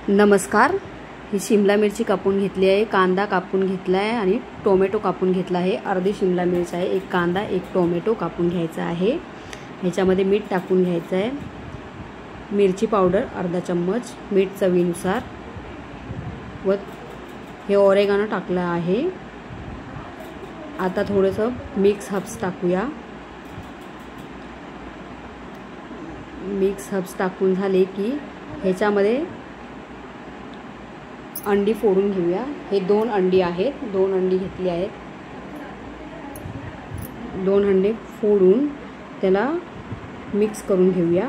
नमस्कार। ही शिमला मिरची कापून घेतली आहे, कांदा कापून घेतला आहे आणि टोमॅटो कापून घेतला आहे। अर्धी शिमला मिरची आहे, एक कांदा, एक टोमॅटो कापून घ्यायचा आहे। ह्याच्यामध्ये मीठ टाकून घ्यायचं आहे, मिरची पावडर अर्धा चम्मच, मीठ चवीनुसार व हे ऑरेगानो टाकलं आहे। आता थोडंसं मिक्स हर्ब्स टाकूया। मिक्स हर्ब्स टाकून झाले की ह्याच्यामध्ये अंडी फोडून घेऊया। हे 2 अंडी आहेत, 2 अंडी घेतली आहेत। 2 अंडे फोडून त्याला मिक्स करून घेऊया।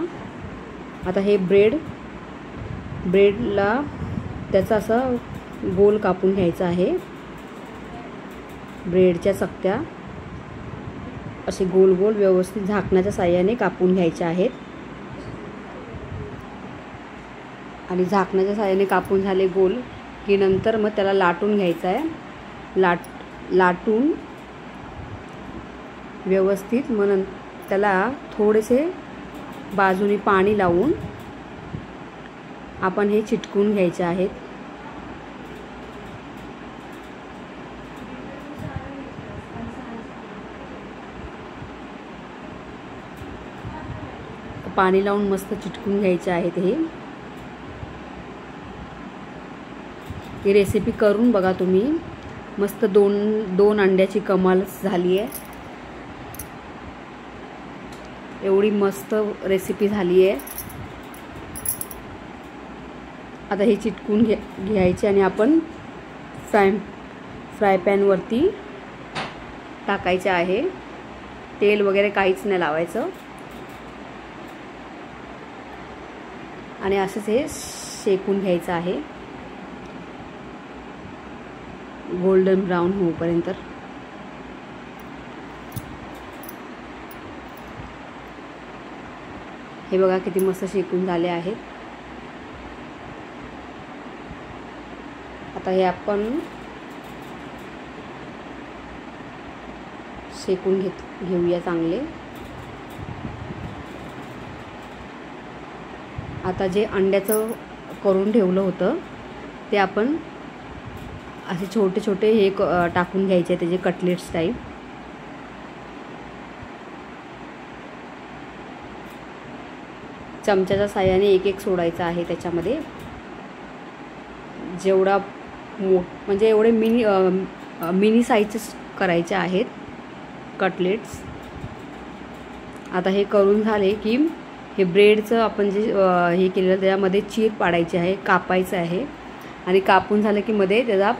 आता हे ब्रेडला त्याचा असा गोल कापून घ्यायचा आहे। ब्रेडच्या चकत्या असे गोल गोल व्यवस्थित झाकणाच्या साहाय्याने कापून घ्यायच्या आहेत आणि झाकणाच्या साहाय्याने कापून झाले गोल की नंतर मग त्याला लाटून घ्यायचं आहे। लाटून व्यवस्थित मग त्याला थोडेसे बाजूनी पाणी लावून आपण हे चिटकून घ्यायचे आहेत। पाणी लावून मस्त चिटकून घ्यायचे आहेत। ही रेसिपी करून बघा तुम्ही, मस्त दोन अंड्याची कमाल झाली आहे। एवढी मस्त रेसिपी झाली आहे। आता हे चिटकून घ्यायचे आणि आपण फ्राय पॅन वरती टाकायचे आहे। तेल वगैरे काहीच नाही लावायचं आणि असंच हे शेकून घ्यायचं आहे गोल्डन ब्राउन होईपर्यंत। हे बघा किती मस्त शेकून झाले आहेत। आता हे आपण शेकून घेऊया चांगले। आता जे अंड्याचं करून ठेवलं होतं ते आपण असे छोटे छोटे हे टाकून घ्यायचे, त्याचे कटलेट्स टाईप। चमच्याच्या साहाय्याने एक एक सोडायचा आहे त्याच्यामध्ये। जेवढा म्हणजे एवढे मिनी साईजचे करायचे आहेत कटलेट्स। आता हे करून झाले की हे ब्रेडचं आपण जे हे केलेलं त्याच्यामध्ये चीर पाडायची आहे, कापायचं आहे आणि कापून झालं की मध्ये त्याचा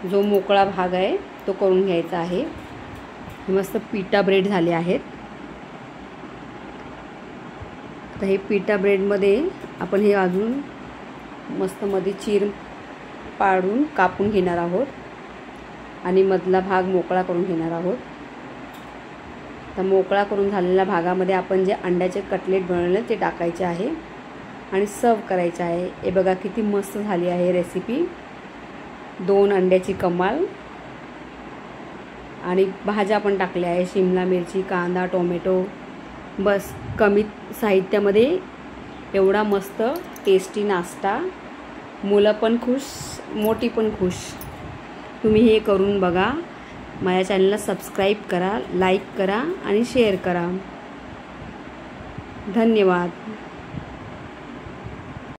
जो मोकळा भाग आहे तो करून घ्यायचा आहे। मस्त पिटा ब्रेड झाले आहेत। तर हे पिटा ब्रेडमध्ये आपण हे अजून मस्त मध्ये चीर पाडून कापून घेणार आहोत आणि मधला भाग मोकळा करून घेणार आहोत। तर मोकळा करून झालेल्या भागामध्ये आपण जे अंड्याचे कटलेट बनवले ते टाकायचे आहे आणि सर्व करायचे आहे। हे बघा किती मस्त झाली आहे रेसिपी। 2 अंड्याची कमाल आणि भाज्या पण टाकल्या आहे, शिमला मिरची, कांदा, टोमॅटो। बस कमी साहित्यामध्ये एवढा मस्त टेस्टी नाश्ता। मुलं पण खुश, मोठी पण खुश। तुम्ही हे करून बघा। माझ्या चॅनलला सबस्क्राईब करा, लाईक करा आणि शेअर करा। धन्यवाद।